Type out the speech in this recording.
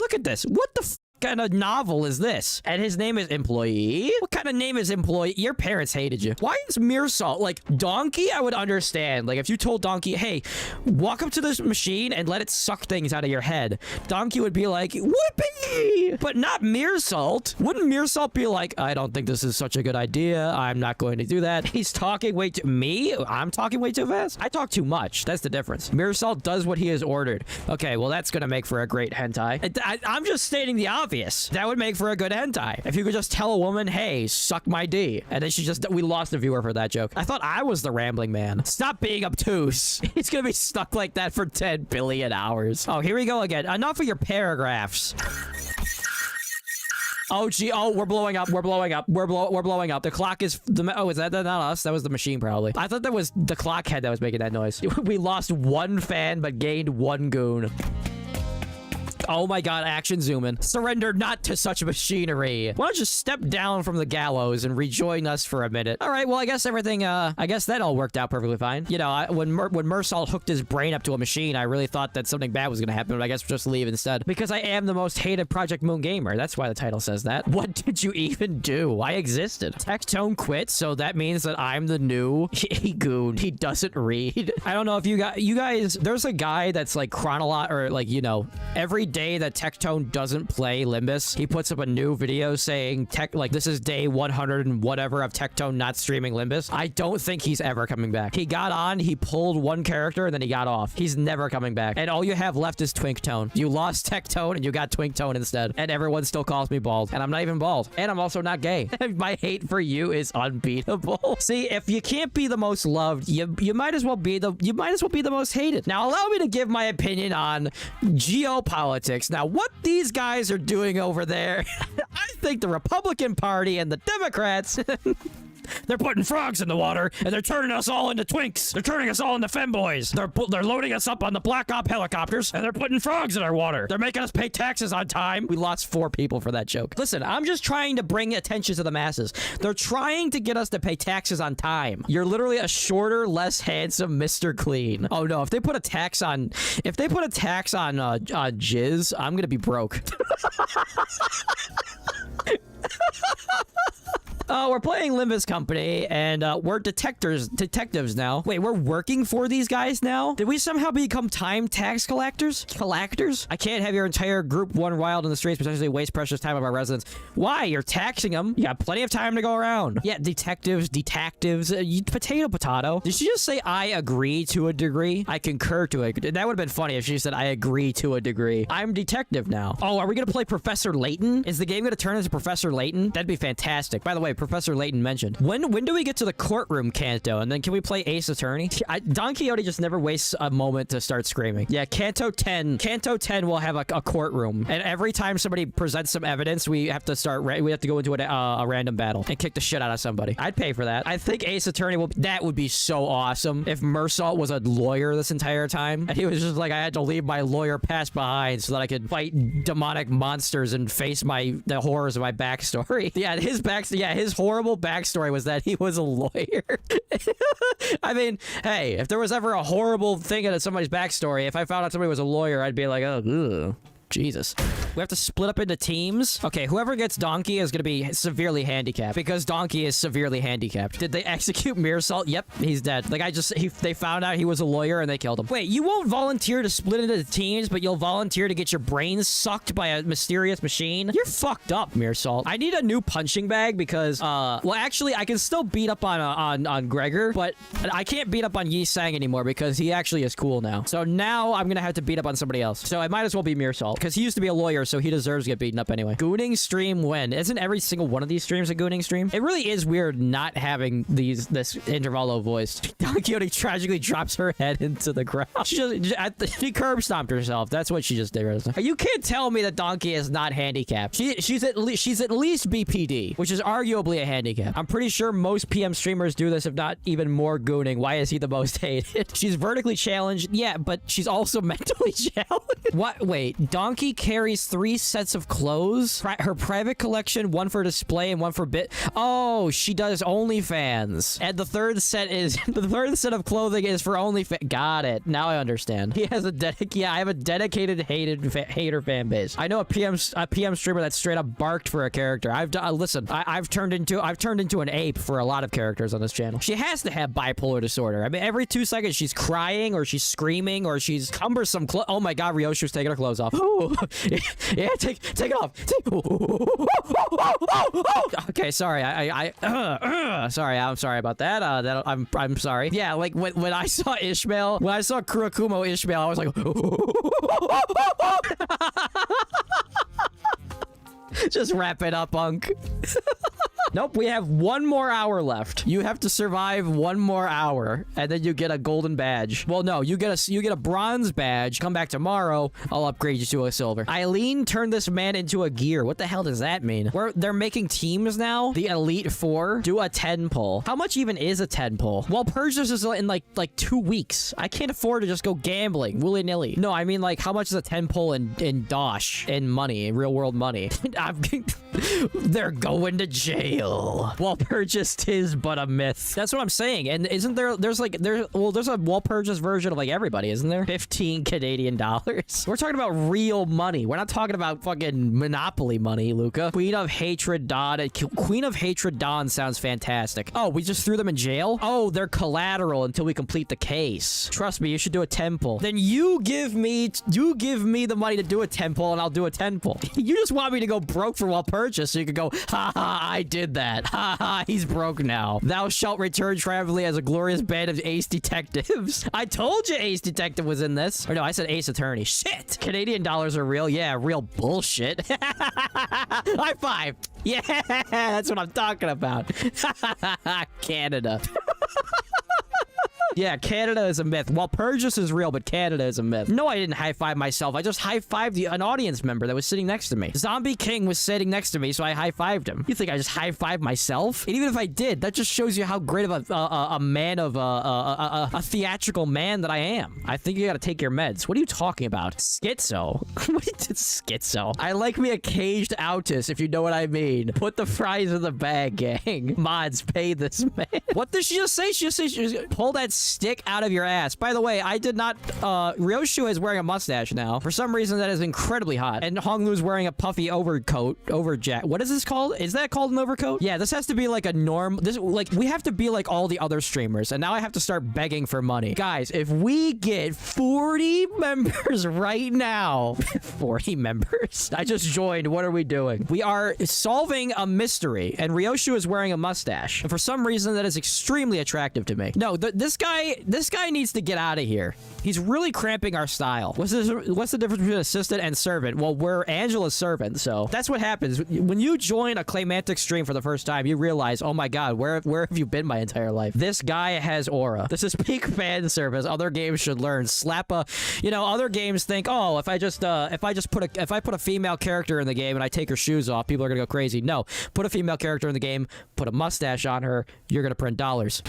look at this. What the kind of novel is this? And his name is Employee? What kind of name is Employee? Your parents hated you. Why is Mearsalt? Like, Donkey, I would understand. Like, if you told Donkey, hey, walk up to this machine and let it suck things out of your head, Donkey would be like, whoopee! But not Mearsalt. Wouldn't Mearsalt be like, I don't think this is such a good idea. I'm not going to do that. He's talking way too... Me? I'm talking way too fast? I talk too much. That's the difference. Mearsalt does what he is ordered. Okay, well, that's gonna make for a great hentai. I'm just stating the obvious. That would make for a good hentai. If you could just tell a woman, hey, suck my D. And then we lost a viewer for that joke. I thought I was the rambling man. Stop being obtuse. He's gonna be stuck like that for 10 billion hours. Oh, here we go again. Enough of your paragraphs. Oh, gee. Oh, we're blowing up. We're blowing up. We're blowing up. The clock is... Oh, is that not us? That was the machine, probably. I thought that was the clock head that was making that noise. We lost one fan, but gained one goon. Oh my god, action zoom in. Surrender not to such machinery. Why don't you step down from the gallows and rejoin us for a minute? All right, well, I guess everything, I guess that all worked out perfectly fine. You know, when Mearsalt hooked his brain up to a machine, I really thought that something bad was gonna happen, but I guess we'll just leave instead. Because I am the most hated Project Moon gamer. That's why the title says that. What did you even do? I existed. Tectone quit, so that means that I'm the new goon. He doesn't read. I don't know if you guys, there's a guy that's like or like, you know, every day that Tectone doesn't play Limbus, he puts up a new video saying like this is day 100 and whatever of Tectone not streaming Limbus. I don't think he's ever coming back. He got on, he pulled one character, and then he got off. He's never coming back. And all you have left is Twinktone. You lost Tectone and you got Twinktone instead. And everyone still calls me bald. And I'm not even bald. And I'm also not gay. My hate for you is unbeatable. See, if you can't be the most loved, you might as well be the most hated. Now allow me to give my opinion on geopolitics. Now, what these guys are doing over there, I think the Republican Party and the Democrats... They're putting frogs in the water, and they're turning us all into twinks. They're turning us all into femboys. They're loading us up on the Black Op helicopters, and they're putting frogs in our water. They're making us pay taxes on time. We lost 4 people for that joke. Listen, I'm just trying to bring attention to the masses. They're trying to get us to pay taxes on time. You're literally a shorter, less handsome Mr. Clean. Oh no, if they put a tax on jizz, I'm gonna be broke. We're playing Limbus Company, and we're detectives now. Wait, we're working for these guys now? Did we somehow become time tax collectors? I can't have your entire group run wild in the streets, potentially waste precious time of our residents. Why? You're taxing them. You got plenty of time to go around. Yeah, detectives, potato. Did she just say, I agree to a degree? I concur to it. That would have been funny if she said, I agree to a degree. I'm detective now. Oh, are we going to play Professor Layton? Is the game going to turn into Professor Layton? That'd be fantastic. By the way, Professor Layton mentioned. When do we get to the courtroom canto? And then can we play Ace Attorney? Don Quixote just never wastes a moment to start screaming. Yeah, Canto 10 will have a courtroom. And every time somebody presents some evidence, we have to go into a random battle and kick the shit out of somebody. I'd pay for that. I think Ace Attorney that would be so awesome if Mearsalt was a lawyer this entire time. And he was just like, I had to leave my lawyer past behind so that I could fight demonic monsters and face the horrors of my backstory. Yeah, his horrible backstory was that he was a lawyer. I mean, hey, if there was ever a horrible thing in somebody's backstory, if I found out somebody was a lawyer, I'd be like, oh, ugh. Jesus. We have to split up into teams. Okay, whoever gets Donkey is going to be severely handicapped because Donkey is severely handicapped. Did they execute Mearsalt? Yep, he's dead. They found out he was a lawyer and they killed him. Wait, you won't volunteer to split into teams, but you'll volunteer to get your brains sucked by a mysterious machine? You're fucked up, Mearsalt. I need a new punching bag because, well, actually, I can still beat up on Gregor, but I can't beat up on Yi Sang anymore because he actually is cool now. So now I'm going to have to beat up on somebody else. So I might as well be Mearsalt. Because he used to be a lawyer, so he deserves to get beaten up anyway. Gooning stream when? Isn't every single one of these streams a gooning stream? It really is weird not having this Intervalo voice. Don Quixote tragically drops her head into the ground. She curb stomped herself. That's what she just did. You can't tell me that Donkey is not handicapped. She's at least BPD, which is arguably a handicap. I'm pretty sure most PM streamers do this, if not even more gooning. Why is he the most hated? She's vertically challenged. Yeah, but she's also mentally challenged. What? Wait, Donkey Donkey carries 3 sets of clothes. Her private collection, one for display and one for bit. Oh, she does OnlyFans. And the third set of clothing is for OnlyFans. Got it. Now I understand. He has I have a dedicated hater fan base. I know a PM streamer that straight up barked for a character. Listen, I've turned into an ape for a lot of characters on this channel. She has to have bipolar disorder. I mean, every 2 seconds she's crying or she's screaming or she's cumbersome. Oh my god, Ryoshu's taking her clothes off. Yeah, take it off. Okay, sorry. Sorry, I'm sorry about that. I'm sorry. Yeah, like when I saw Ishmael, when I saw Kurakumo Ishmael, I was like, just wrap it up, Unk. Nope, we have 1 more hour left. You have to survive 1 more hour, and then you get a golden badge. Well, no, you get a bronze badge. Come back tomorrow, I'll upgrade you to a silver. Eileen turned this man into a gear. What the hell does that mean? They're making teams now. The Elite Four do a 10 pull. How much even is a 10 pull? Well, purchase is in like 2 weeks. I can't afford to just go gambling willy-nilly. No, I mean like how much is a 10 pull in Dosh, in money, in real world money? They're going to jail. Wall purchased is but a myth. That's what I'm saying. And isn't there's a wall purchase version of like everybody, isn't there? 15 Canadian dollars. We're talking about real money. We're not talking about fucking Monopoly money, Luca. Queen of Hatred Dawn. Queen of Hatred Dawn sounds fantastic. Oh, we just threw them in jail? Oh, they're collateral until we complete the case. Trust me, you should do a 10 pull. Then you give me the money to do a 10 pull and I'll do a 10 pull. You just want me to go broke for wall purchase so you could go, ha ha, I did that. Ha ha, he's broke now. Thou shalt return triumphantly as a glorious band of ace detectives. I told you Ace Detective was in this. Or no, I said Ace Attorney. Shit. Canadian dollars are real. Yeah, real bullshit. High five. Yeah, that's what I'm talking about. Canada. Yeah, Canada is a myth. Well, Purchase is real, but Canada is a myth. No, I didn't high-five myself. I just high-fived an audience member that was sitting next to me. Zombie King was sitting next to me, so I high-fived him. You think I just high-fived myself? And even if I did, that just shows you how great of a man of a theatrical man that I am. I think you gotta take your meds. What are you talking about? Schizo? What is schizo? I like me a caged Autis, if you know what I mean. Put the fries in the bag, gang. Mods, pay this man. What did she just say? She just pull that stick out of your ass. By the way, I did not, Ryoshu is wearing a mustache now. For some reason, that is incredibly hot. And Honglu's wearing a puffy overcoat, what is this called? Is that called an overcoat? Yeah, this has to be like a norm. We have to be like all the other streamers. And now I have to start begging for money. Guys, if we get 40 members right now, 40 members? I just joined. What are we doing? We are solving a mystery. And Ryoshu is wearing a mustache. And for some reason, that is extremely attractive to me. No, this guy needs to get out of here. He's really cramping our style. What's the difference between assistant and servant? Well, we're Angela's servant, so that's what happens. When you join a Claymantic stream for the first time, you realize, oh my god, where have you been my entire life? This guy has aura. This is peak fan service. Other games should learn. Other games think, oh, if I put a female character in the game and I take her shoes off, people are gonna go crazy. No, put a female character in the game, put a mustache on her, you're gonna print dollars.